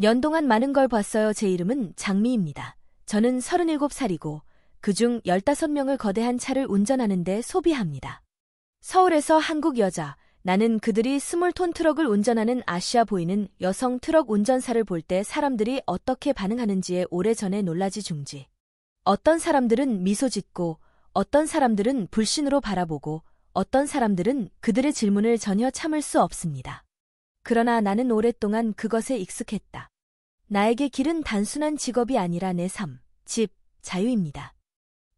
년 동안 많은 걸 봤어요. 제 이름은 장미입니다. 저는 37살이고 그중 15명을 거대한 차를 운전하는데 소비합니다. 서울에서 한국 여자, 나는 그들이 20톤 트럭을 운전하는 아시아 보이는 여성 트럭 운전사를 볼 때 사람들이 어떻게 반응하는지에 오래전에 놀라지 중지. 어떤 사람들은 미소 짓고, 어떤 사람들은 불신으로 바라보고, 어떤 사람들은 그들의 질문을 전혀 참을 수 없습니다. 그러나 나는 오랫동안 그것에 익숙했다. 나에게 길은 단순한 직업이 아니라 내 삶, 집, 자유입니다.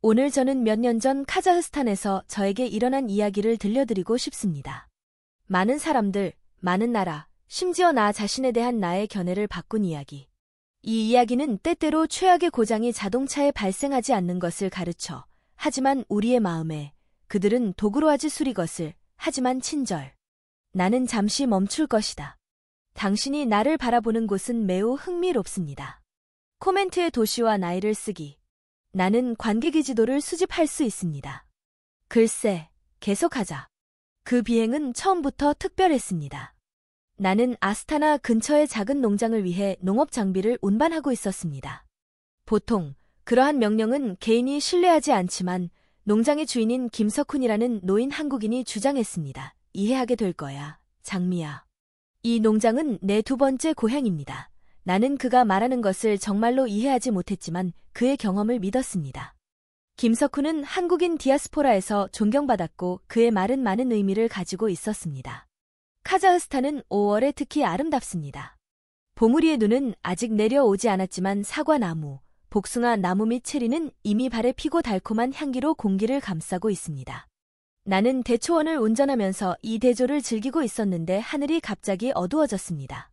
오늘 저는 몇 년 전 카자흐스탄에서 저에게 일어난 이야기를 들려드리고 싶습니다. 많은 사람들, 많은 나라, 심지어 나 자신에 대한 나의 견해를 바꾼 이야기. 이 이야기는 때때로 최악의 고장이 자동차에 발생하지 않는 것을 가르쳐. 하지만 우리의 마음에 그들은 도구로 하지 수리 것을, 하지만 친절. 나는 잠시 멈출 것이다. 당신이 나를 바라보는 곳은 매우 흥미롭습니다. 코멘트의 도시와 나이를 쓰기. 나는 관객의 지도를 수집할 수 있습니다. 글쎄, 계속하자. 그 비행은 처음부터 특별했습니다. 나는 아스타나 근처의 작은 농장을 위해 농업 장비를 운반하고 있었습니다. 보통 그러한 명령은 개인이 신뢰하지 않지만 농장의 주인인 김석훈이라는 노인 한국인이 주장했습니다. 이해하게 될 거야, 장미야. 이 농장은 내 두 번째 고향입니다. 나는 그가 말하는 것을 정말로 이해하지 못했지만 그의 경험을 믿었습니다. 김석훈은 한국인 디아스포라에서 존경받았고 그의 말은 많은 의미를 가지고 있었습니다. 카자흐스탄은 5월에 특히 아름답습니다. 봉우리의 눈은 아직 내려오지 않았지만 사과나무, 복숭아 나무 및 체리는 이미 발에 피고 달콤한 향기로 공기를 감싸고 있습니다. 나는 대초원을 운전하면서 이 대조를 즐기고 있었는데 하늘이 갑자기 어두워졌습니다.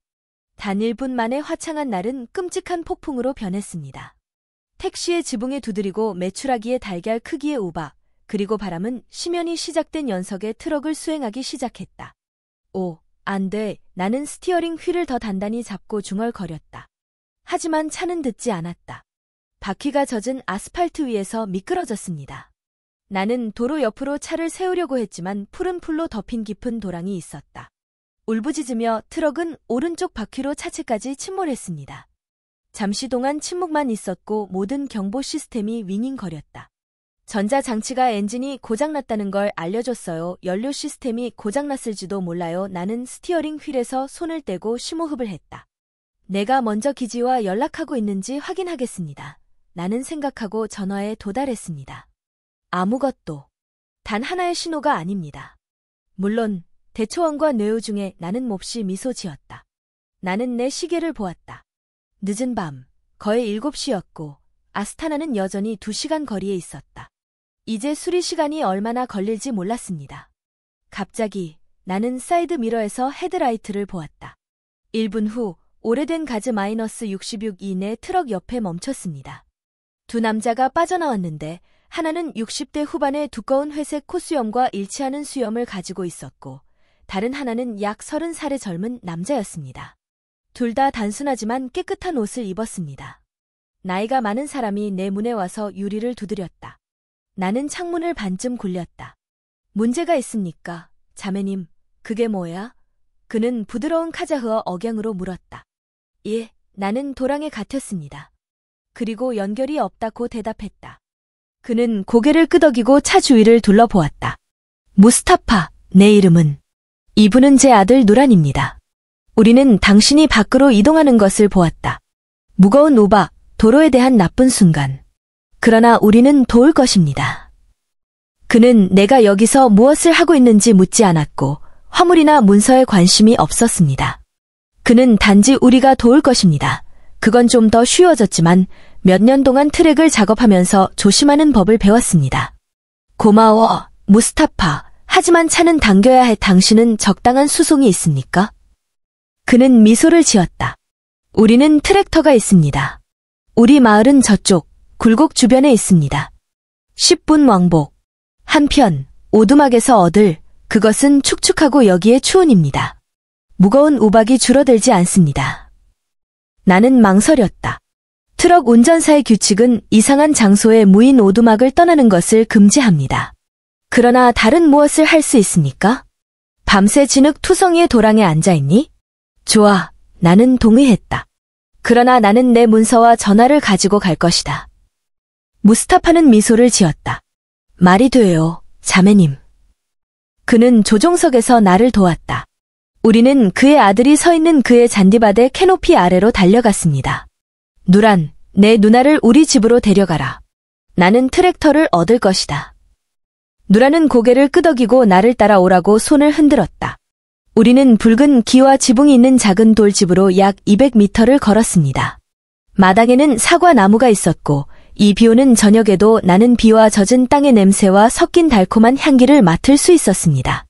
단 1분 만에 화창한 날은 끔찍한 폭풍으로 변했습니다. 택시의 지붕에 두드리고 메추라기의 달걀 크기의 우박, 그리고 바람은 심연이 시작된 연석의 트럭을 수행하기 시작했다. 오, 안 돼. 나는 스티어링 휠을 더 단단히 잡고 중얼거렸다. 하지만 차는 듣지 않았다. 바퀴가 젖은 아스팔트 위에서 미끄러졌습니다. 나는 도로 옆으로 차를 세우려고 했지만 푸른 풀로 덮인 깊은 도랑이 있었다. 울부짖으며 트럭은 오른쪽 바퀴로 차체까지 침몰했습니다. 잠시 동안 침묵만 있었고 모든 경보 시스템이 윙윙거렸다. 전자장치가 엔진이 고장났다는 걸 알려줬어요. 연료 시스템이 고장났을지도 몰라요. 나는 스티어링 휠에서 손을 떼고 심호흡을 했다. 내가 먼저 기지와 연락하고 있는지 확인하겠습니다. 나는 생각하고 전화에 도달했습니다. 아무것도. 단 하나의 신호가 아닙니다. 물론 대초원과 뇌우 중에 나는 몹시 미소 지었다. 나는 내 시계를 보았다. 늦은 밤, 거의 7시였고 아스타나는 여전히 2시간 거리에 있었다. 이제 수리 시간이 얼마나 걸릴지 몰랐습니다. 갑자기 나는 사이드 미러에서 헤드라이트를 보았다. 1분 후 오래된 가즈 -66E 내 트럭 옆에 멈췄습니다. 두 남자가 빠져나왔는데 하나는 60대 후반의 두꺼운 회색 코수염과 일치하는 수염을 가지고 있었고 다른 하나는 약 30살의 젊은 남자였습니다. 둘 다 단순하지만 깨끗한 옷을 입었습니다. 나이가 많은 사람이 내 문에 와서 유리를 두드렸다. 나는 창문을 반쯤 굴렸다. 문제가 있습니까? 자매님, 그게 뭐야? 그는 부드러운 카자흐어 억양으로 물었다. 예, 나는 도랑에 갇혔습니다. 그리고 연결이 없다고 대답했다. 그는 고개를 끄덕이고 차 주위를 둘러보았다. 무스타파, 내 이름은. 이분은 제 아들 누란입니다. 우리는 당신이 밖으로 이동하는 것을 보았다. 무거운 우박, 도로에 대한 나쁜 순간. 그러나 우리는 도울 것입니다. 그는 내가 여기서 무엇을 하고 있는지 묻지 않았고 화물이나 문서에 관심이 없었습니다. 그는 단지 우리가 도울 것입니다. 그건 좀 더 쉬워졌지만 몇 년 동안 트랙을 작업하면서 조심하는 법을 배웠습니다. 고마워, 무스타파. 하지만 차는 당겨야 해. 당신은 적당한 수송이 있습니까? 그는 미소를 지었다. 우리는 트랙터가 있습니다. 우리 마을은 저쪽, 굴곡 주변에 있습니다. 10분 왕복. 한편, 오두막에서 얻을, 그것은 축축하고 여기에 추운입니다. 무거운 우박이 줄어들지 않습니다. 나는 망설였다. 트럭 운전사의 규칙은 이상한 장소에 무인 오두막을 떠나는 것을 금지합니다. 그러나 다른 무엇을 할 수 있습니까? 밤새 진흙 투성이의 도랑에 앉아있니? 좋아, 나는 동의했다. 그러나 나는 내 문서와 전화를 가지고 갈 것이다. 무스타파는 미소를 지었다. 말이 돼요, 자매님. 그는 조종석에서 나를 도왔다. 우리는 그의 아들이 서 있는 그의 잔디밭의 캐노피 아래로 달려갔습니다. 누란, 내 누나를 우리 집으로 데려가라. 나는 트랙터를 얻을 것이다. 누라는 고개를 끄덕이고 나를 따라오라고 손을 흔들었다. 우리는 붉은 기와 지붕이 있는 작은 돌집으로 약 200m를 걸었습니다. 마당에는 사과 나무가 있었고 이 비오는 저녁에도 나는 비와 젖은 땅의 냄새와 섞인 달콤한 향기를 맡을 수 있었습니다.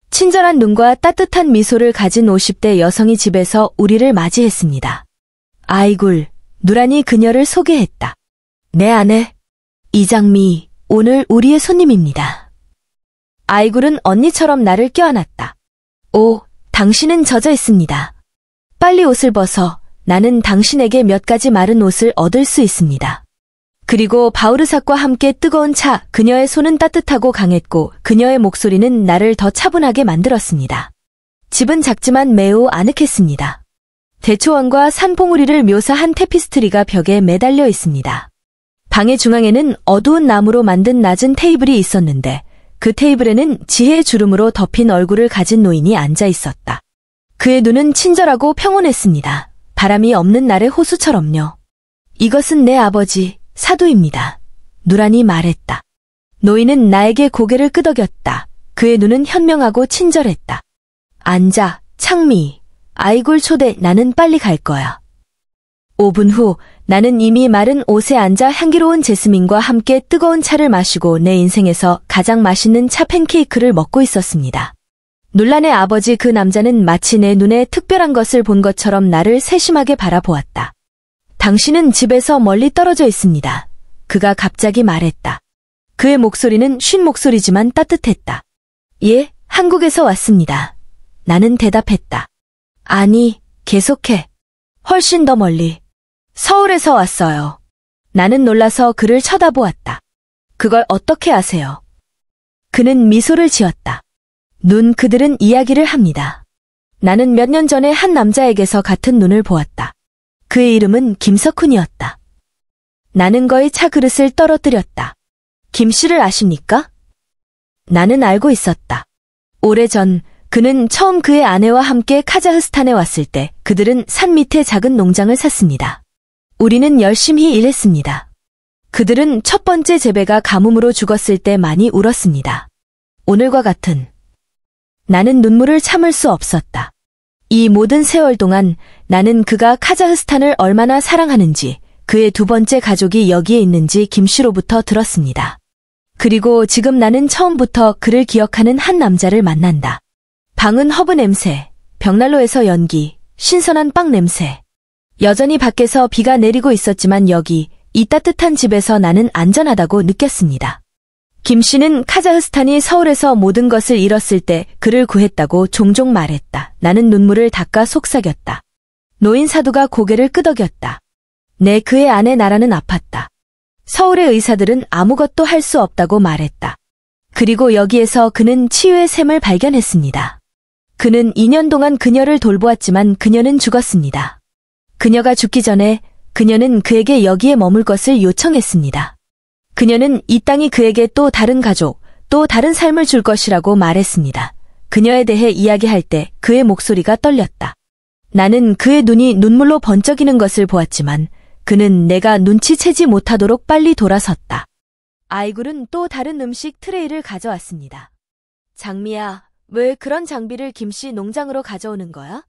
친절한 눈과 따뜻한 미소를 가진 50대 여성이 집에서 우리를 맞이했습니다. 아이굴, 누란이 그녀를 소개했다. 내 아내, 이장미, 오늘 우리의 손님입니다. 아이굴은 언니처럼 나를 껴안았다. 오, 당신은 젖어 있습니다. 빨리 옷을 벗어. 나는 당신에게 몇 가지 마른 옷을 얻을 수 있습니다. 그리고 바우르삭과 함께 뜨거운 차, 그녀의 손은 따뜻하고 강했고 그녀의 목소리는 나를 더 차분하게 만들었습니다. 집은 작지만 매우 아늑했습니다. 대초원과 산봉우리를 묘사한 테피스트리가 벽에 매달려 있습니다. 방의 중앙에는 어두운 나무로 만든 낮은 테이블이 있었는데 그 테이블에는 지혜의 주름으로 덮인 얼굴을 가진 노인이 앉아 있었다. 그의 눈은 친절하고 평온했습니다. 바람이 없는 날의 호수처럼요. 이것은 내 아버지, 사두입니다. 누란이 말했다. 노인은 나에게 고개를 끄덕였다. 그의 눈은 현명하고 친절했다. 앉아, 창미. 아이굴 초대, 나는 빨리 갈 거야. 5분 후 나는 이미 마른 옷에 앉아 향기로운 제스민과 함께 뜨거운 차를 마시고 내 인생에서 가장 맛있는 차 팬케이크를 먹고 있었습니다. 논란의 아버지, 그 남자는 마치 내 눈에 특별한 것을 본 것처럼 나를 세심하게 바라보았다. 당신은 집에서 멀리 떨어져 있습니다. 그가 갑자기 말했다. 그의 목소리는 쉰 목소리지만 따뜻했다. 예, 한국에서 왔습니다. 나는 대답했다. 아니, 계속해. 훨씬 더 멀리. 서울에서 왔어요. 나는 놀라서 그를 쳐다보았다. 그걸 어떻게 아세요? 그는 미소를 지었다. 그들은 이야기를 합니다. 나는 몇 년 전에 한 남자에게서 같은 눈을 보았다. 그의 이름은 김석훈이었다. 나는 거의 차 그릇을 떨어뜨렸다. 김 씨를 아십니까? 나는 알고 있었다. 오래전 그는 처음 그의 아내와 함께 카자흐스탄에 왔을 때 그들은 산 밑에 작은 농장을 샀습니다. 우리는 열심히 일했습니다. 그들은 첫 번째 재배가 가뭄으로 죽었을 때 많이 울었습니다. 오늘과 같은. 나는 눈물을 참을 수 없었다. 이 모든 세월 동안 나는 그가 카자흐스탄을 얼마나 사랑하는지, 그의 두 번째 가족이 여기에 있는지 김 씨로부터 들었습니다. 그리고 지금 나는 처음부터 그를 기억하는 한 남자를 만난다. 방은 허브 냄새, 벽난로에서 연기, 신선한 빵 냄새. 여전히 밖에서 비가 내리고 있었지만 여기, 이 따뜻한 집에서 나는 안전하다고 느꼈습니다. 김 씨는 카자흐스탄이 서울에서 모든 것을 잃었을 때 그를 구했다고 종종 말했다. 나는 눈물을 닦아 속삭였다. 노인 사두가 고개를 끄덕였다. 그의 아내 나라는 아팠다. 서울의 의사들은 아무것도 할 수 없다고 말했다. 그리고 여기에서 그는 치유의 샘을 발견했습니다. 그는 2년 동안 그녀를 돌보았지만 그녀는 죽었습니다. 그녀가 죽기 전에 그녀는 그에게 여기에 머물 것을 요청했습니다. 그녀는 이 땅이 그에게 또 다른 가족, 또 다른 삶을 줄 것이라고 말했습니다. 그녀에 대해 이야기할 때 그의 목소리가 떨렸다. 나는 그의 눈이 눈물로 번쩍이는 것을 보았지만 그는 내가 눈치채지 못하도록 빨리 돌아섰다. 아이굴은 또 다른 음식 트레이를 가져왔습니다. 장미야, 왜 그런 장비를 김씨 농장으로 가져오는 거야?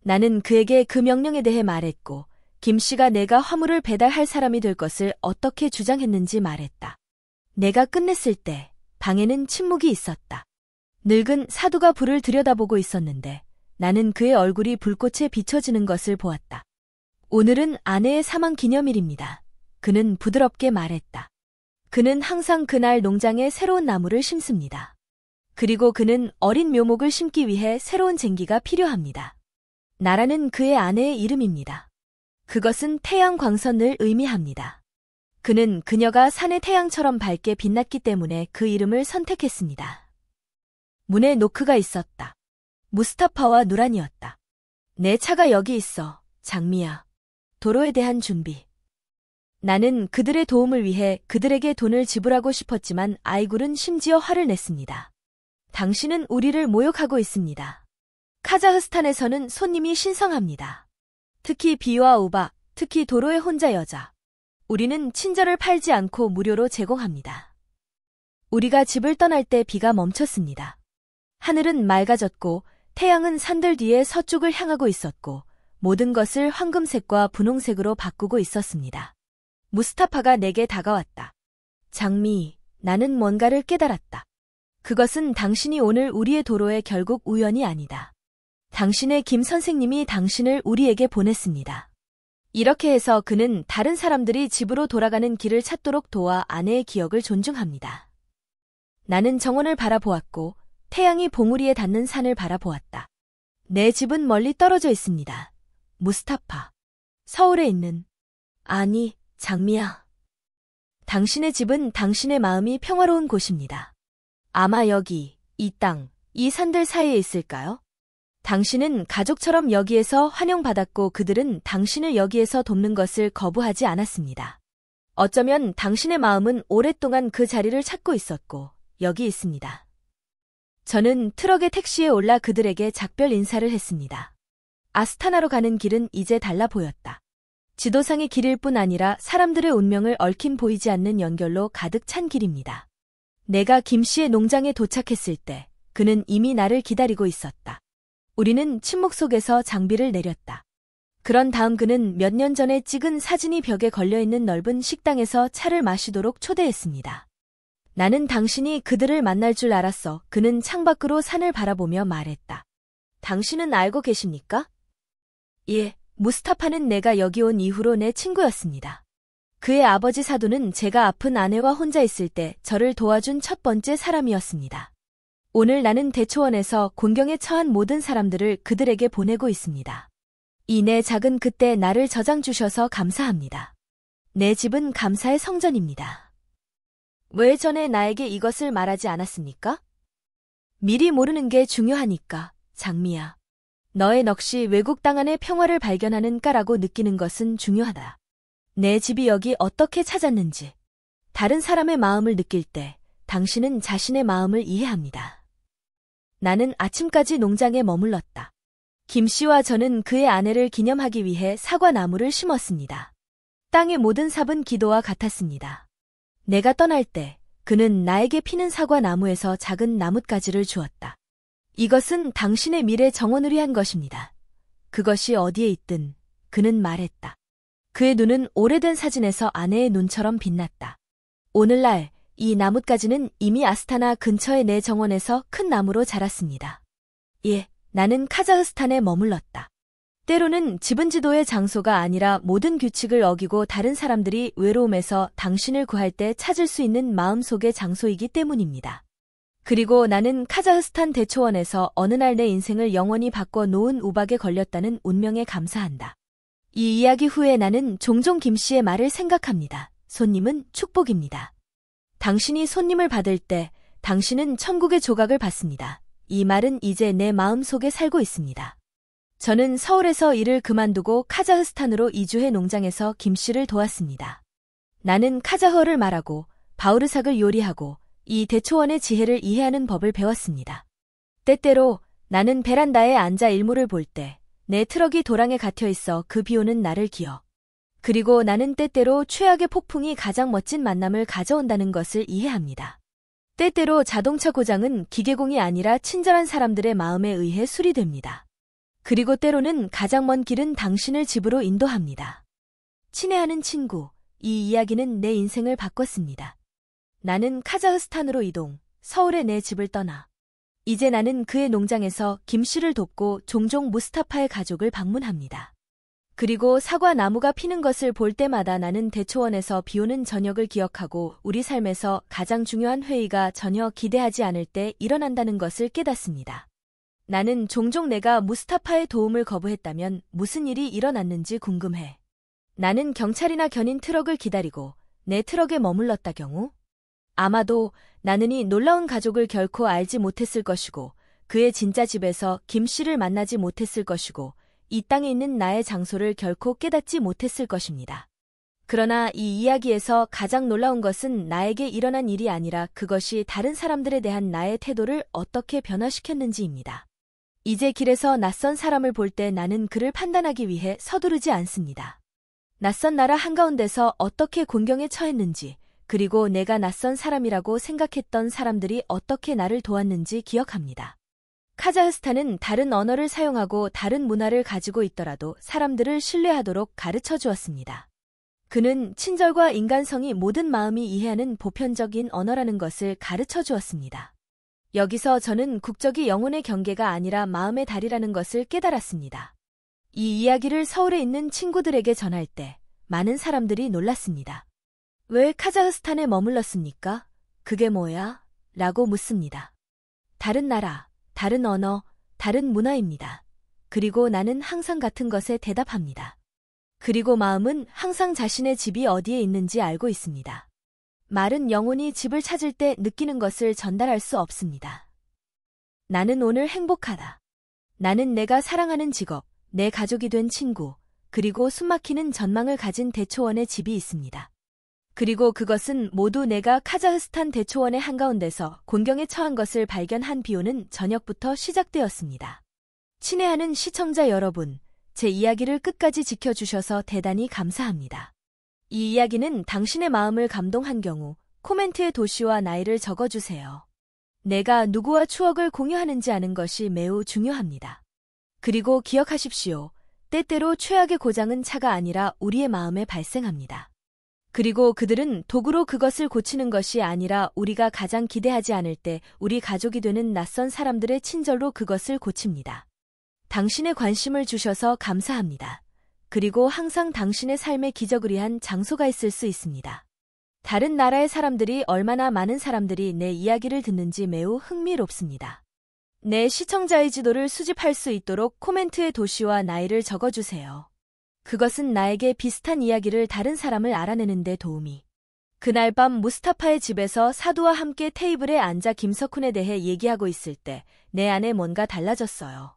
나는 그에게 그 명령에 대해 말했고 김씨가 내가 화물을 배달할 사람이 될 것을 어떻게 주장했는지 말했다. 내가 끝냈을 때 방에는 침묵이 있었다. 늙은 사두가 불을 들여다보고 있었는데 나는 그의 얼굴이 불꽃에 비춰지는 것을 보았다. 오늘은 아내의 사망 기념일입니다. 그는 부드럽게 말했다. 그는 항상 그날 농장에 새로운 나무를 심습니다. 그리고 그는 어린 묘목을 심기 위해 새로운 쟁기가 필요합니다. 나라는 그의 아내의 이름입니다. 그것은 태양 광선을 의미합니다. 그는 그녀가 산의 태양처럼 밝게 빛났기 때문에 그 이름을 선택했습니다. 문에 노크가 있었다. 무스타파와 누란이었다. 내 차가 여기 있어, 장미야. 도로에 대한 준비. 나는 그들의 도움을 위해 그들에게 돈을 지불하고 싶었지만 아이굴은 심지어 화를 냈습니다. 당신은 우리를 모욕하고 있습니다. 카자흐스탄에서는 손님이 신성합니다. 특히 비와 우바, 특히 도로의 혼자 여자. 우리는 친절을 팔지 않고 무료로 제공합니다. 우리가 집을 떠날 때 비가 멈췄습니다. 하늘은 맑아졌고 태양은 산들 뒤에 서쪽을 향하고 있었고 모든 것을 황금색과 분홍색으로 바꾸고 있었습니다. 무스타파가 내게 다가왔다. 장미, 나는 뭔가를 깨달았다. 그것은 당신이 오늘 우리의 도로에 결국 우연이 아니다. 당신의 김 선생님이 당신을 우리에게 보냈습니다. 이렇게 해서 그는 다른 사람들이 집으로 돌아가는 길을 찾도록 도와 아내의 기억을 존중합니다. 나는 정원을 바라보았고 태양이 봉우리에 닿는 산을 바라보았다. 내 집은 멀리 떨어져 있습니다. 무스타파. 서울에 있는. 아니, 장미야. 당신의 집은 당신의 마음이 평화로운 곳입니다. 아마 여기, 이 땅, 이 산들 사이에 있을까요? 당신은 가족처럼 여기에서 환영받았고 그들은 당신을 여기에서 돕는 것을 거부하지 않았습니다. 어쩌면 당신의 마음은 오랫동안 그 자리를 찾고 있었고 여기 있습니다. 저는 트럭의 택시에 올라 그들에게 작별 인사를 했습니다. 아스타나로 가는 길은 이제 달라 보였다. 지도상의 길일 뿐 아니라 사람들의 운명을 얽힌 보이지 않는 연결로 가득 찬 길입니다. 내가 김 씨의 농장에 도착했을 때 그는 이미 나를 기다리고 있었다. 우리는 침묵 속에서 장비를 내렸다. 그런 다음 그는 몇 년 전에 찍은 사진이 벽에 걸려있는 넓은 식당에서 차를 마시도록 초대했습니다. 나는 당신이 그들을 만날 줄 알았어. 그는 창밖으로 산을 바라보며 말했다. 당신은 알고 계십니까? 예, 무스타파는 내가 여기 온 이후로 내 친구였습니다. 그의 아버지 사도는 제가 아픈 아내와 혼자 있을 때 저를 도와준 첫 번째 사람이었습니다. 오늘 나는 대초원에서 곤경에 처한 모든 사람들을 그들에게 보내고 있습니다. 이 내 작은 그때 나를 저장 주셔서 감사합니다. 내 집은 감사의 성전입니다. 왜 전에 나에게 이것을 말하지 않았습니까? 미리 모르는 게 중요하니까, 장미야. 너의 넋이 외국 땅 안의 평화를 발견하는 까라고 느끼는 것은 중요하다. 내 집이 여기 어떻게 찾았는지. 다른 사람의 마음을 느낄 때 당신은 자신의 마음을 이해합니다. 나는 아침까지 농장에 머물렀다. 김 씨와 저는 그의 아내를 기념하기 위해 사과나무를 심었습니다. 땅의 모든 삽은 기도와 같았습니다. 내가 떠날 때 그는 나에게 피는 사과나무에서 작은 나뭇가지를 주었다. 이것은 당신의 미래 정원을 위한 것입니다. 그것이 어디에 있든 그는 말했다. 그의 눈은 오래된 사진에서 아내의 눈처럼 빛났다. 오늘날 이 나뭇가지는 이미 아스타나 근처의 내 정원에서 큰 나무로 자랐습니다. 예, 나는 카자흐스탄에 머물렀다. 때로는 집은 지도의 장소가 아니라 모든 규칙을 어기고 다른 사람들이 외로움에서 당신을 구할 때 찾을 수 있는 마음속의 장소이기 때문입니다. 그리고 나는 카자흐스탄 대초원에서 어느 날 내 인생을 영원히 바꿔 놓은 우박에 걸렸다는 운명에 감사한다. 이 이야기 후에 나는 종종 김 씨의 말을 생각합니다. 손님은 축복입니다. 당신이 손님을 받을 때 당신은 천국의 조각을 받습니다. 이 말은 이제 내 마음속에 살고 있습니다. 저는 서울에서 일을 그만두고 카자흐스탄으로 이주해 농장에서 김 씨를 도왔습니다. 나는 카자흐어를 말하고 바우르삭을 요리하고 이 대초원의 지혜를 이해하는 법을 배웠습니다. 때때로 나는 베란다에 앉아 일몰을 볼 때 내 트럭이 도랑에 갇혀 있어 그 비오는 날을 기억. 그리고 나는 때때로 최악의 폭풍이 가장 멋진 만남을 가져온다는 것을 이해합니다. 때때로 자동차 고장은 기계공이 아니라 친절한 사람들의 마음에 의해 수리됩니다. 그리고 때로는 가장 먼 길은 당신을 집으로 인도합니다. 친애하는 친구, 이 이야기는 내 인생을 바꿨습니다. 나는 카자흐스탄으로 이동, 서울의 내 집을 떠나. 이제 나는 그의 농장에서 김 씨를 돕고 종종 무스타파의 가족을 방문합니다. 그리고 사과 나무가 피는 것을 볼 때마다 나는 대초원에서 비오는 저녁을 기억하고 우리 삶에서 가장 중요한 회의가 전혀 기대하지 않을 때 일어난다는 것을 깨닫습니다. 나는 종종 내가 무스타파의 도움을 거부했다면 무슨 일이 일어났는지 궁금해. 나는 경찰이나 견인 트럭을 기다리고 내 트럭에 머물렀다 경우 아마도 나는 이 놀라운 가족을 결코 알지 못했을 것이고 그의 진짜 집에서 김 씨를 만나지 못했을 것이고 이 땅에 있는 나의 장소를 결코 깨닫지 못했을 것입니다. 그러나 이 이야기에서 가장 놀라운 것은 나에게 일어난 일이 아니라 그것이 다른 사람들에 대한 나의 태도를 어떻게 변화시켰는지입니다. 이제 길에서 낯선 사람을 볼 때 나는 그를 판단하기 위해 서두르지 않습니다. 낯선 나라 한가운데서 어떻게 곤경에 처했는지, 그리고 내가 낯선 사람이라고 생각했던 사람들이 어떻게 나를 도왔는지 기억합니다. 카자흐스탄은 다른 언어를 사용하고 다른 문화를 가지고 있더라도 사람들을 신뢰하도록 가르쳐 주었습니다. 그는 친절과 인간성이 모든 마음이 이해하는 보편적인 언어라는 것을 가르쳐 주었습니다. 여기서 저는 국적이 영혼의 경계가 아니라 마음의 달이라는 것을 깨달았습니다. 이 이야기를 서울에 있는 친구들에게 전할 때 많은 사람들이 놀랐습니다. 왜 카자흐스탄에 머물렀습니까? 그게 뭐야? 라고 묻습니다. 다른 나라, 다른 언어, 다른 문화입니다. 그리고 나는 항상 같은 것에 대답합니다. 그리고 마음은 항상 자신의 집이 어디에 있는지 알고 있습니다. 말은 영혼이 집을 찾을 때 느끼는 것을 전달할 수 없습니다. 나는 오늘 행복하다. 나는 내가 사랑하는 직업, 내 가족이 된 친구, 그리고 숨막히는 전망을 가진 대초원의 집이 있습니다. 그리고 그것은 모두 내가 카자흐스탄 대초원의 한가운데서 곤경에 처한 것을 발견한 비오는 저녁부터 시작되었습니다. 친애하는 시청자 여러분, 제 이야기를 끝까지 지켜주셔서 대단히 감사합니다. 이 이야기는 당신의 마음을 감동한 경우 코멘트에 도시와 나이를 적어주세요. 내가 누구와 추억을 공유하는지 아는 것이 매우 중요합니다. 그리고 기억하십시오. 때때로 최악의 고장은 차가 아니라 우리의 마음에 발생합니다. 그리고 그들은 도구로 그것을 고치는 것이 아니라 우리가 가장 기대하지 않을 때 우리 가족이 되는 낯선 사람들의 친절로 그것을 고칩니다. 당신의 관심을 주셔서 감사합니다. 그리고 항상 당신의 삶에 기적을 위한 장소가 있을 수 있습니다. 다른 나라의 사람들이 얼마나 많은 사람들이 내 이야기를 듣는지 매우 흥미롭습니다. 내 시청자의 지도를 수집할 수 있도록 코멘트에 도시와 나이를 적어주세요. 그것은 나에게 비슷한 이야기를 다른 사람을 알아내는 데 도움이. 그날 밤 무스타파의 집에서 사두와 함께 테이블에 앉아 김석훈에 대해 얘기하고 있을 때 내 안에 뭔가 달라졌어요.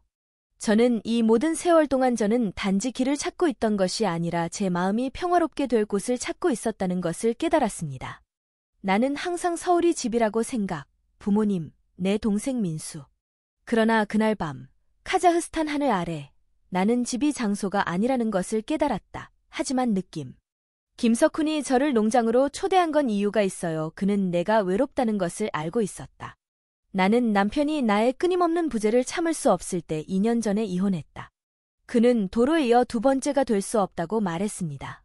저는 이 모든 세월 동안 저는 단지 길을 찾고 있던 것이 아니라 제 마음이 평화롭게 될 곳을 찾고 있었다는 것을 깨달았습니다. 나는 항상 서울이 집이라고 생각, 부모님, 내 동생 민수. 그러나 그날 밤, 카자흐스탄 하늘 아래, 나는 집이 장소가 아니라는 것을 깨달았다. 하지만 느낌. 김석훈이 저를 농장으로 초대한 건 이유가 있어요. 그는 내가 외롭다는 것을 알고 있었다. 나는 남편이 나의 끊임없는 부재를 참을 수 없을 때 2년 전에 이혼했다. 그는 도로에 이어 두 번째가 될 수 없다고 말했습니다.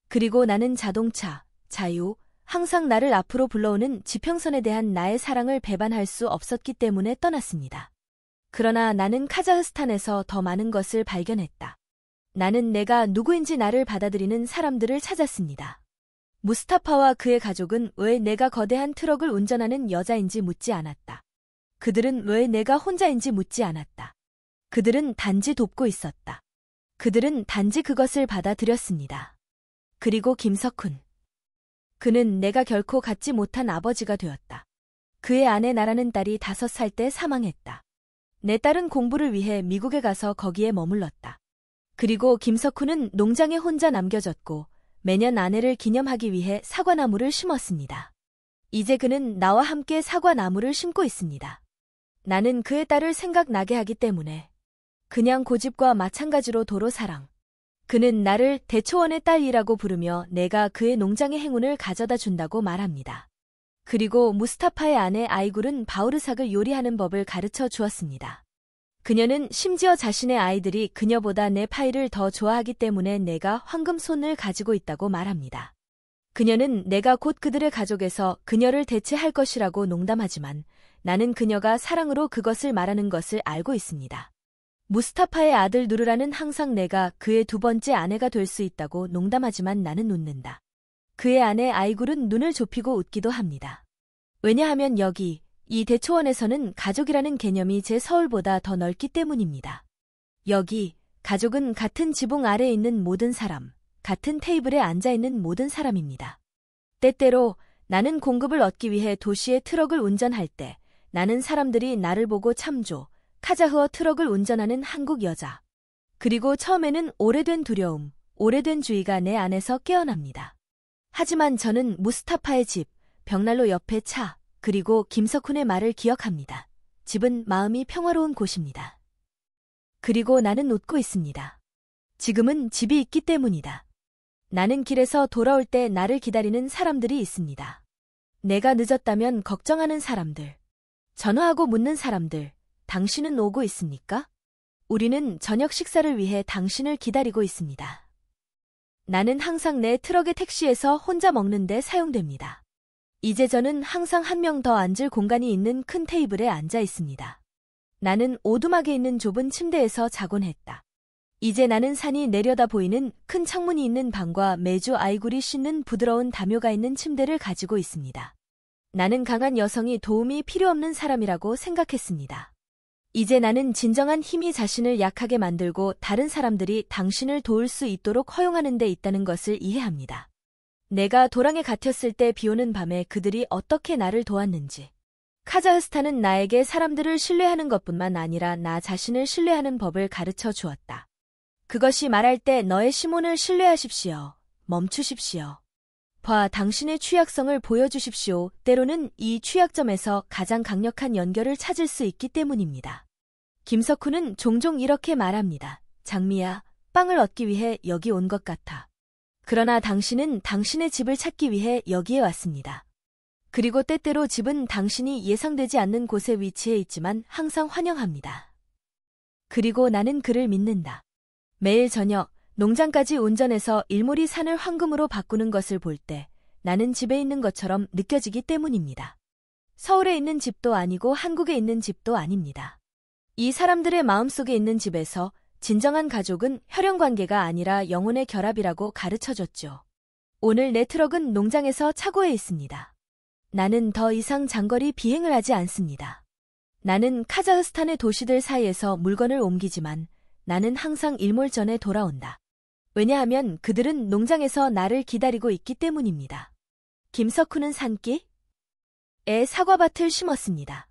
그리고 나는 자동차, 자유, 항상 나를 앞으로 불러오는 지평선에 대한 나의 사랑을 배반할 수 없었기 때문에 떠났습니다. 그러나 나는 카자흐스탄에서 더 많은 것을 발견했다. 나는 내가 누구인지 나를 받아들이는 사람들을 찾았습니다. 무스타파와 그의 가족은 왜 내가 거대한 트럭을 운전하는 여자인지 묻지 않았다. 그들은 왜 내가 혼자인지 묻지 않았다. 그들은 단지 돕고 있었다. 그들은 단지 그것을 받아들였습니다. 그리고 김석훈. 그는 내가 결코 갖지 못한 아버지가 되었다. 그의 아내 나라는 딸이 5살 때 사망했다. 내 딸은 공부를 위해 미국에 가서 거기에 머물렀다. 그리고 김석훈은 농장에 혼자 남겨졌고 매년 아내를 기념하기 위해 사과나무를 심었습니다. 이제 그는 나와 함께 사과나무를 심고 있습니다. 나는 그의 딸을 생각나게 하기 때문에. 그냥 고집과 마찬가지로 도로 사랑. 그는 나를 대초원의 딸이라고 부르며 내가 그의 농장의 행운을 가져다 준다고 말합니다. 그리고 무스타파의 아내 아이굴은 바우르삭을 요리하는 법을 가르쳐 주었습니다. 그녀는 심지어 자신의 아이들이 그녀보다 내 파이를 더 좋아하기 때문에 내가 황금손을 가지고 있다고 말합니다. 그녀는 내가 곧 그들의 가족에서 그녀를 대체할 것이라고 농담하지만 나는 그녀가 사랑으로 그것을 말하는 것을 알고 있습니다. 무스타파의 아들 누르라는 항상 내가 그의 두 번째 아내가 될 수 있다고 농담하지만 나는 웃는다. 그의 아내 아이굴은 눈을 좁히고 웃기도 합니다. 왜냐하면 여기, 이 대초원에서는 가족이라는 개념이 제 서울보다 더 넓기 때문입니다. 여기, 가족은 같은 지붕 아래에 있는 모든 사람, 같은 테이블에 앉아있는 모든 사람입니다. 때때로 나는 공급을 얻기 위해 도시의 트럭을 운전할 때 나는 사람들이 나를 보고 참조, 카자흐어 트럭을 운전하는 한국 여자. 그리고 처음에는 오래된 두려움, 오래된 주의가 내 안에서 깨어납니다. 하지만 저는 무스타파의 집, 벽난로 옆의 차, 그리고 김석훈의 말을 기억합니다. 집은 마음이 평화로운 곳입니다. 그리고 나는 웃고 있습니다. 지금은 집이 있기 때문이다. 나는 길에서 돌아올 때 나를 기다리는 사람들이 있습니다. 내가 늦었다면 걱정하는 사람들, 전화하고 묻는 사람들, 당신은 오고 있습니까? 우리는 저녁 식사를 위해 당신을 기다리고 있습니다. 나는 항상 내 트럭의 택시에서 혼자 먹는데 사용됩니다. 이제 저는 항상 한 명 더 앉을 공간이 있는 큰 테이블에 앉아 있습니다. 나는 오두막에 있는 좁은 침대에서 자곤 했다. 이제 나는 산이 내려다 보이는 큰 창문이 있는 방과 매주 아이굴이 씻는 부드러운 담요가 있는 침대를 가지고 있습니다. 나는 강한 여성이 도움이 필요 없는 사람이라고 생각했습니다. 이제 나는 진정한 힘이 자신을 약하게 만들고 다른 사람들이 당신을 도울 수 있도록 허용하는 데 있다는 것을 이해합니다. 내가 도랑에 갇혔을 때 비오는 밤에 그들이 어떻게 나를 도왔는지. 카자흐스탄은 나에게 사람들을 신뢰하는 것뿐만 아니라 나 자신을 신뢰하는 법을 가르쳐 주었다. 그것이 말할 때 너의 시몬을 신뢰하십시오. 멈추십시오. 봐, 당신의 취약성을 보여주십시오. 때로는 이 취약점에서 가장 강력한 연결을 찾을 수 있기 때문입니다. 김석훈은 종종 이렇게 말합니다. 장미야, 빵을 얻기 위해 여기 온 것 같아. 그러나 당신은 당신의 집을 찾기 위해 여기에 왔습니다. 그리고 때때로 집은 당신이 예상되지 않는 곳에 위치해 있지만 항상 환영합니다. 그리고 나는 그를 믿는다. 매일 저녁, 농장까지 운전해서 일몰이 산을 황금으로 바꾸는 것을 볼 때 나는 집에 있는 것처럼 느껴지기 때문입니다. 서울에 있는 집도 아니고 한국에 있는 집도 아닙니다. 이 사람들의 마음속에 있는 집에서 진정한 가족은 혈연관계가 아니라 영혼의 결합이라고 가르쳐줬죠. 오늘 내 트럭은 농장에서 차고에 있습니다. 나는 더 이상 장거리 비행을 하지 않습니다. 나는 카자흐스탄의 도시들 사이에서 물건을 옮기지만 나는 항상 일몰 전에 돌아온다. 왜냐하면 그들은 농장에서 나를 기다리고 있기 때문입니다. 김석훈은 산기에 사과밭을 심었습니다.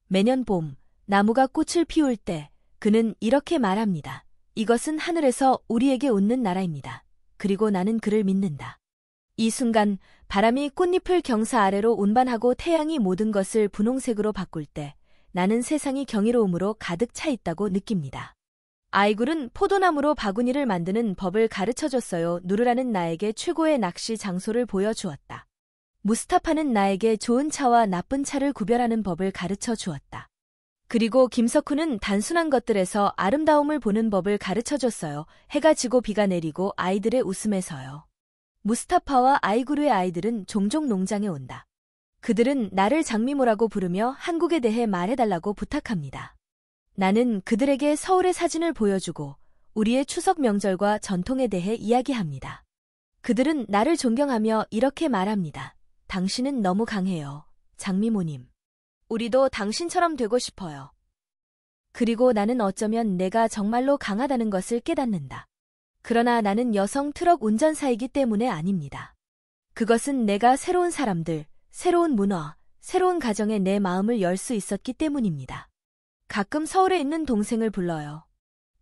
매년 봄, 나무가 꽃을 피울 때 그는 이렇게 말합니다. 이것은 하늘에서 우리에게 웃는 나라입니다. 그리고 나는 그를 믿는다. 이 순간 바람이 꽃잎을 경사 아래로 운반하고 태양이 모든 것을 분홍색으로 바꿀 때 나는 세상이 경이로움으로 가득 차 있다고 느낍니다. 아이굴은 포도나무로 바구니를 만드는 법을 가르쳐줬어요. 누르라는 나에게 최고의 낚시 장소를 보여주었다. 무스타파는 나에게 좋은 차와 나쁜 차를 구별하는 법을 가르쳐 주었다. 그리고 김석훈은 단순한 것들에서 아름다움을 보는 법을 가르쳐줬어요. 해가 지고 비가 내리고 아이들의 웃음에서요. 무스타파와 아이구르의 아이들은 종종 농장에 온다. 그들은 나를 장미모라고 부르며 한국에 대해 말해달라고 부탁합니다. 나는 그들에게 서울의 사진을 보여주고 우리의 추석 명절과 전통에 대해 이야기합니다. 그들은 나를 존경하며 이렇게 말합니다. 당신은 너무 강해요, 장미모님. 우리도 당신처럼 되고 싶어요. 그리고 나는 어쩌면 내가 정말로 강하다는 것을 깨닫는다. 그러나 나는 여성 트럭 운전사이기 때문에 아닙니다. 그것은 내가 새로운 사람들, 새로운 문화, 새로운 가정에 내 마음을 열 수 있었기 때문입니다. 가끔 서울에 있는 동생을 불러요.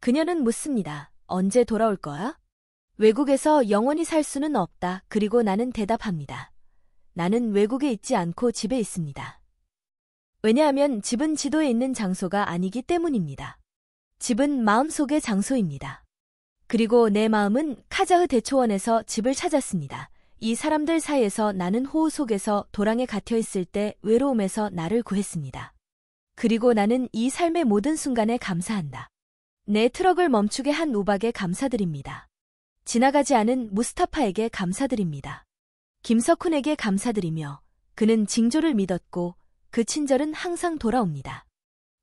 그녀는 묻습니다. 언제 돌아올 거야? 외국에서 영원히 살 수는 없다. 그리고 나는 대답합니다. 나는 외국에 있지 않고 집에 있습니다. 왜냐하면 집은 지도에 있는 장소가 아니기 때문입니다. 집은 마음속의 장소입니다. 그리고 내 마음은 카자흐 대초원에서 집을 찾았습니다. 이 사람들 사이에서 나는 호우 속에서 도랑에 갇혀 있을 때 외로움에서 나를 구했습니다. 그리고 나는 이 삶의 모든 순간에 감사한다. 내 트럭을 멈추게 한 우박에 감사드립니다. 지나가지 않은 무스타파에게 감사드립니다. 김석훈에게 감사드리며 그는 징조를 믿었고 그 친절은 항상 돌아옵니다.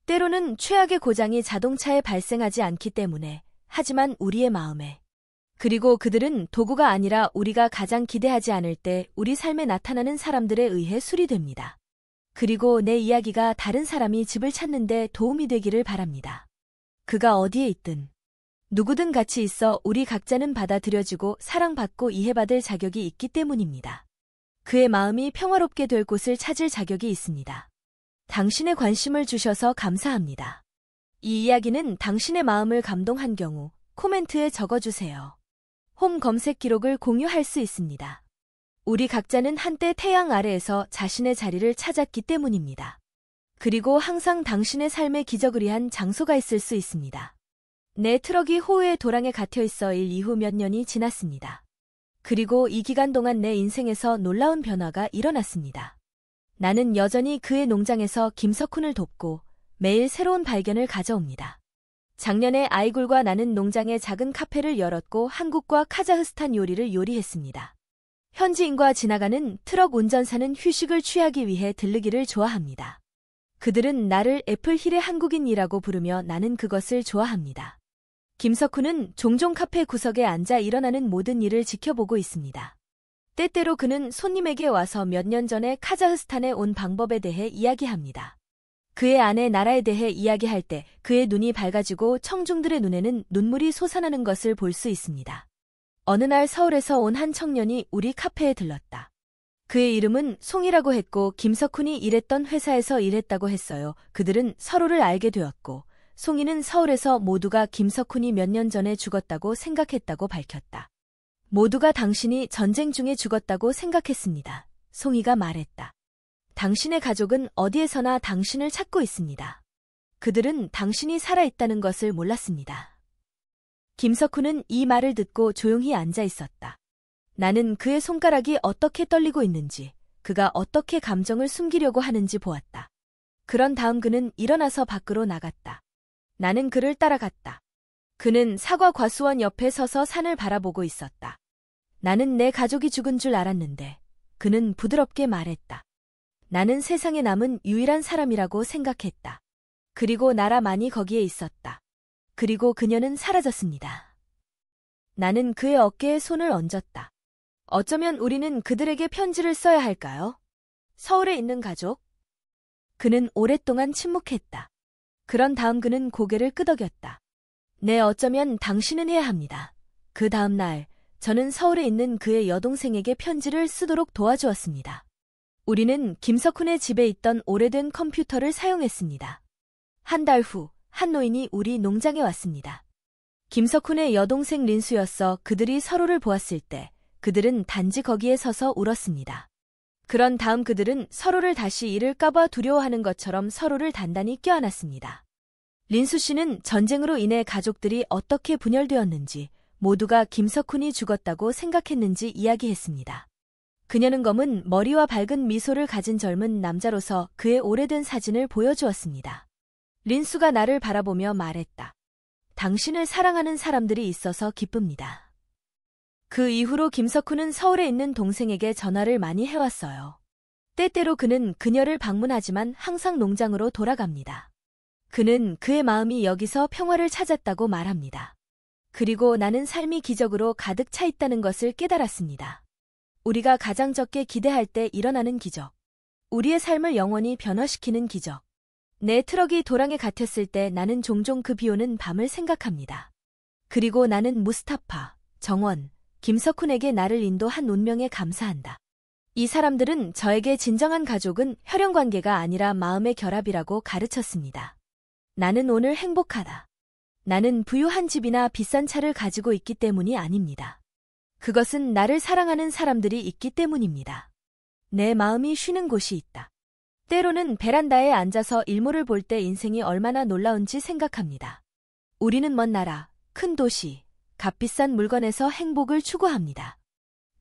때로는 최악의 고장이 자동차에 발생하지 않기 때문에 하지만 우리의 마음에 그리고 그들은 도구가 아니라 우리가 가장 기대하지 않을 때 우리 삶에 나타나는 사람들에 의해 수리됩니다. 그리고 내 이야기가 다른 사람이 집을 찾는 데 도움이 되기를 바랍니다. 그가 어디에 있든 누구든 같이 있어 우리 각자는 받아들여지고 사랑받고 이해받을 자격이 있기 때문입니다. 그의 마음이 평화롭게 될 곳을 찾을 자격이 있습니다. 당신의 관심을 주셔서 감사합니다. 이 이야기는 당신의 마음을 감동한 경우 코멘트에 적어주세요. 홈 검색 기록을 공유할 수 있습니다. 우리 각자는 한때 태양 아래에서 자신의 자리를 찾았기 때문입니다. 그리고 항상 당신의 삶의 기적을 위한 장소가 있을 수 있습니다. 내 트럭이 호우의 도랑에 갇혀 있어 일 이후 몇 년이 지났습니다. 그리고 이 기간 동안 내 인생에서 놀라운 변화가 일어났습니다. 나는 여전히 그의 농장에서 김석훈을 돕고 매일 새로운 발견을 가져옵니다. 작년에 아이굴과 나는 농장에 작은 카페를 열었고 한국과 카자흐스탄 요리를 요리했습니다. 현지인과 지나가는 트럭 운전사는 휴식을 취하기 위해 들르기를 좋아합니다. 그들은 나를 애플힐의 한국인이라고 부르며 나는 그것을 좋아합니다. 김석훈은 종종 카페 구석에 앉아 일어나는 모든 일을 지켜보고 있습니다. 때때로 그는 손님에게 와서 몇 년 전에 카자흐스탄에 온 방법에 대해 이야기합니다. 그의 아내 나라에 대해 이야기할 때 그의 눈이 밝아지고 청중들의 눈에는 눈물이 솟아나는 것을 볼 수 있습니다. 어느 날 서울에서 온 한 청년이 우리 카페에 들렀다. 그의 이름은 송이라고 했고 김석훈이 일했던 회사에서 일했다고 했어요. 그들은 서로를 알게 되었고 송이는 서울에서 모두가 김석훈이 몇 년 전에 죽었다고 생각했다고 밝혔다. 모두가 당신이 전쟁 중에 죽었다고 생각했습니다. 송이가 말했다. 당신의 가족은 어디에서나 당신을 찾고 있습니다. 그들은 당신이 살아있다는 것을 몰랐습니다. 김석훈은 이 말을 듣고 조용히 앉아 있었다. 나는 그의 손가락이 어떻게 떨리고 있는지, 그가 어떻게 감정을 숨기려고 하는지 보았다. 그런 다음 그는 일어나서 밖으로 나갔다. 나는 그를 따라갔다. 그는 사과 과수원 옆에 서서 산을 바라보고 있었다. 나는 내 가족이 죽은 줄 알았는데, 그는 부드럽게 말했다. 나는 세상에 남은 유일한 사람이라고 생각했다. 그리고 나라만이 거기에 있었다. 그리고 그녀는 사라졌습니다. 나는 그의 어깨에 손을 얹었다. 어쩌면 우리는 그들에게 편지를 써야 할까요? 서울에 있는 가족? 그는 오랫동안 침묵했다. 그런 다음 그는 고개를 끄덕였다. 네, 어쩌면 당신은 해야 합니다. 그 다음 날, 저는 서울에 있는 그의 여동생에게 편지를 쓰도록 도와주었습니다. 우리는 김석훈의 집에 있던 오래된 컴퓨터를 사용했습니다. 한 달 후, 한 노인이 우리 농장에 왔습니다. 김석훈의 여동생 린수였어. 그들이 서로를 보았을 때 그들은 단지 거기에 서서 울었습니다. 그런 다음 그들은 서로를 다시 잃을까봐 두려워하는 것처럼 서로를 단단히 껴안았습니다. 린수 씨는 전쟁으로 인해 가족들이 어떻게 분열되었는지, 모두가 김석훈이 죽었다고 생각했는지 이야기했습니다. 그녀는 검은 머리와 밝은 미소를 가진 젊은 남자로서 그의 오래된 사진을 보여주었습니다. 린수가 나를 바라보며 말했다. 당신을 사랑하는 사람들이 있어서 기쁩니다. 그 이후로 김석훈은 서울에 있는 동생에게 전화를 많이 해왔어요. 때때로 그는 그녀를 방문하지만 항상 농장으로 돌아갑니다. 그는 그의 마음이 여기서 평화를 찾았다고 말합니다. 그리고 나는 삶이 기적으로 가득 차 있다는 것을 깨달았습니다. 우리가 가장 적게 기대할 때 일어나는 기적. 우리의 삶을 영원히 변화시키는 기적. 내 트럭이 도랑에 갇혔을 때 나는 종종 그 비오는 밤을 생각합니다. 그리고 나는 무스타파, 정원, 김석훈에게 나를 인도한 운명에 감사한다. 이 사람들은 저에게 진정한 가족은 혈연관계가 아니라 마음의 결합이라고 가르쳤습니다. 나는 오늘 행복하다. 나는 부유한 집이나 비싼 차를 가지고 있기 때문이 아닙니다. 그것은 나를 사랑하는 사람들이 있기 때문입니다. 내 마음이 쉬는 곳이 있다. 때로는 베란다에 앉아서 일몰을 볼 때 인생이 얼마나 놀라운지 생각합니다. 우리는 먼 나라, 큰 도시, 값비싼 물건에서 행복을 추구합니다.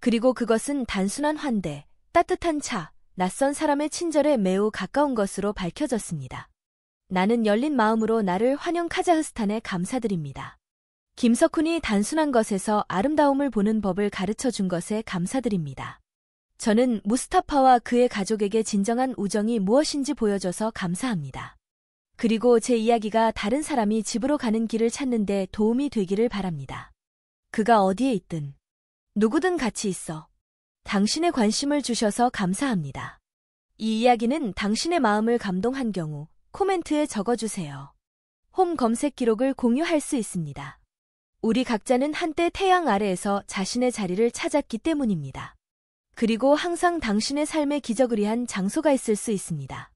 그리고 그것은 단순한 환대, 따뜻한 차, 낯선 사람의 친절에 매우 가까운 것으로 밝혀졌습니다. 나는 열린 마음으로 나를 환영 카자흐스탄에 감사드립니다. 김석훈이 단순한 것에서 아름다움을 보는 법을 가르쳐 준 것에 감사드립니다. 저는 무스타파와 그의 가족에게 진정한 우정이 무엇인지 보여줘서 감사합니다. 그리고 제 이야기가 다른 사람이 집으로 가는 길을 찾는 데 도움이 되기를 바랍니다. 그가 어디에 있든, 누구든 같이 있어. 당신의 관심을 주셔서 감사합니다. 이 이야기는 당신의 마음을 감동한 경우 코멘트에 적어주세요. 홈 검색 기록을 공유할 수 있습니다. 우리 각자는 한때 태양 아래에서 자신의 자리를 찾았기 때문입니다. 그리고 항상 당신의 삶의 기적을 위한 장소가 있을 수 있습니다.